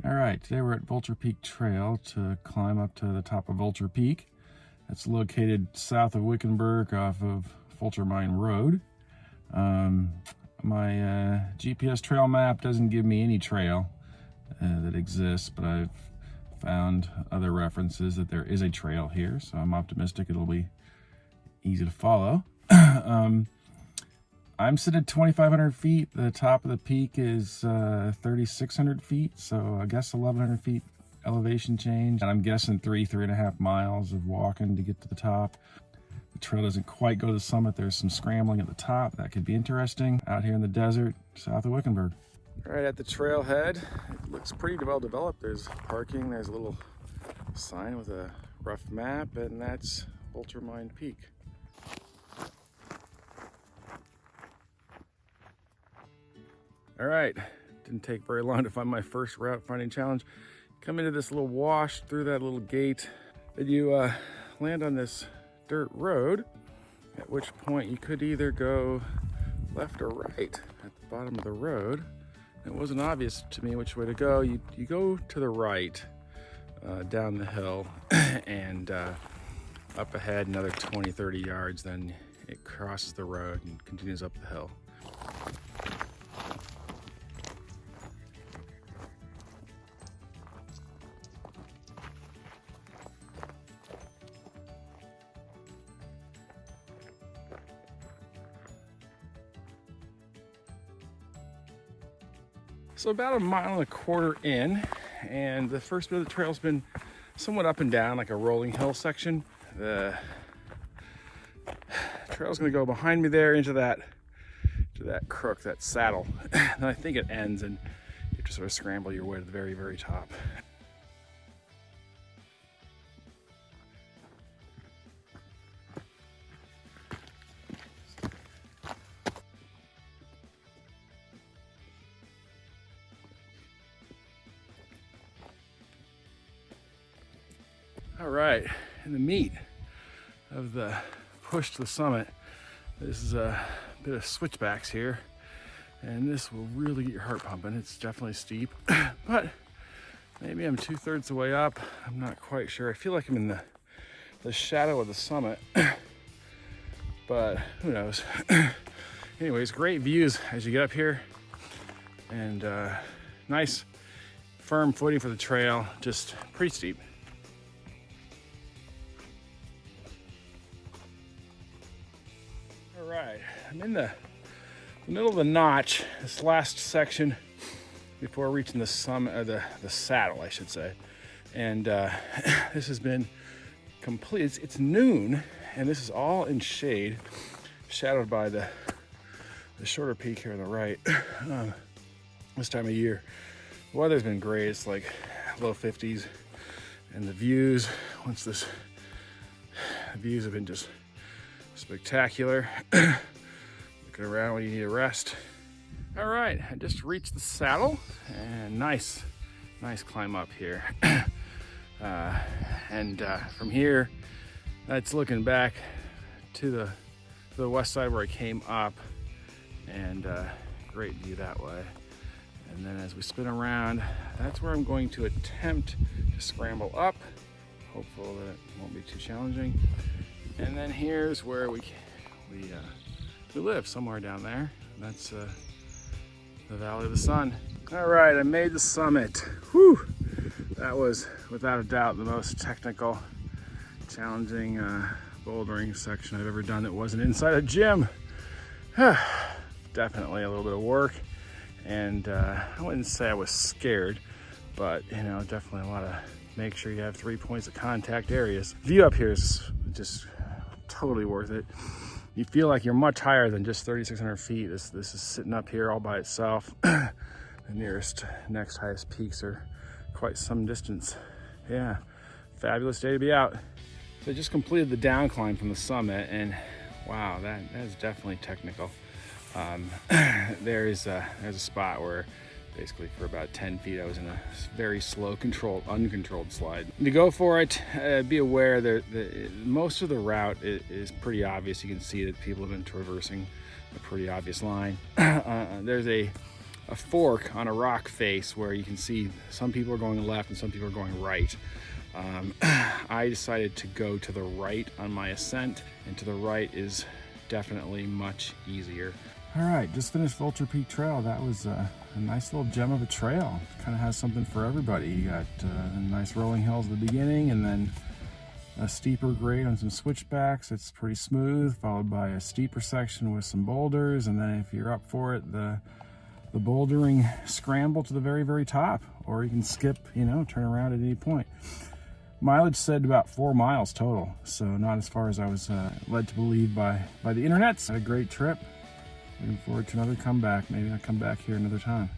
All right, today we're at Vulture Peak Trail to climb up to the top of Vulture Peak. It's located south of Wickenburg off of Vulture Mine Road. My GPS trail map doesn't give me any trail that exists, but I've found other references that there is a trail here, so I'm optimistic it'll be easy to follow. I'm sitting at 2,500 feet. The top of the peak is 3,600 feet, so I guess 1,100 feet elevation change. And I'm guessing 3.5 miles of walking to get to the top. The trail doesn't quite go to the summit. There's some scrambling at the top. That could be interesting out here in the desert south of Wickenburg. Right at the trailhead, it looks pretty well developed. There's parking, there's a little sign with a rough map, and that's Vulture Mine Peak. All right, didn't take very long to find my first route finding challenge. Come into this little wash through that little gate, then you land on this dirt road, at which point you could either go left or right at the bottom of the road. It wasn't obvious to me which way to go. You go to the right down the hill and up ahead another 20-30 yards, then it crosses the road and continues up the hill. So about 1.25 miles in, and the first bit of the trail's been somewhat up and down, like a rolling hill section. The trail's gonna go behind me there into that crook, that saddle. Then I think it ends and you have to sort of scramble your way to the very, very top. All right, in the meat of the push to the summit, this is a bit of switchbacks here, and this will really get your heart pumping. It's definitely steep, but maybe I'm 2/3 the way up. I'm not quite sure. I feel like I'm in the shadow of the summit, but who knows? Anyways, great views as you get up here, and nice firm footing for the trail, just pretty steep. All right, I'm in the middle of the notch, this last section before reaching the summit, the saddle, I should say. And this has been complete. It's noon, and this is all in shade, shadowed by the shorter peak here on the right. This time of year, the weather's been great. It's like low 50s, and the views, the views have been just spectacular. Looking around when you need a rest. All right, I just reached the saddle, and nice climb up here. From here, that's looking back to the west side where I came up, and great view that way. And then as we spin around, that's where I'm going to attempt to scramble up. Hopeful that it won't be too challenging. And then here's where we live, somewhere down there. That's the Valley of the Sun. All right, I made the summit. Whew! That was, without a doubt, the most technical, challenging bouldering section I've ever done that wasn't inside a gym. Definitely a little bit of work, and I wouldn't say I was scared, but definitely a lot of make sure you have 3 points of contact areas. View up here is just totally worth it. You feel like you're much higher than just 3,600 feet. This is sitting up here all by itself. The next highest peaks are quite some distance. Yeah, fabulous day to be out. So I just completed the down climb from the summit, and wow, that is definitely technical. There's a spot where basically for about 10 feet I was in a very slow, uncontrolled slide. To go for it, be aware that most of the route is pretty obvious. You can see that people have been traversing a pretty obvious line. There's a a fork on a rock face where you can see some people are going left and some people are going right. I decided to go to the right on my ascent, and to the right is definitely much easier. All right, just finished Vulture Peak Trail. That was a nice little gem of a trail. Kind of has something for everybody. You got nice rolling hills at the beginning, and then a steeper grade on some switchbacks. It's pretty smooth, followed by a steeper section with some boulders, and then if you're up for it, the bouldering scramble to the very, very top, or you can skip, turn around at any point. Mileage said about 4 miles total, so not as far as I was led to believe by the internet. Had a great trip. Looking forward to another comeback. Maybe I'll come back here another time.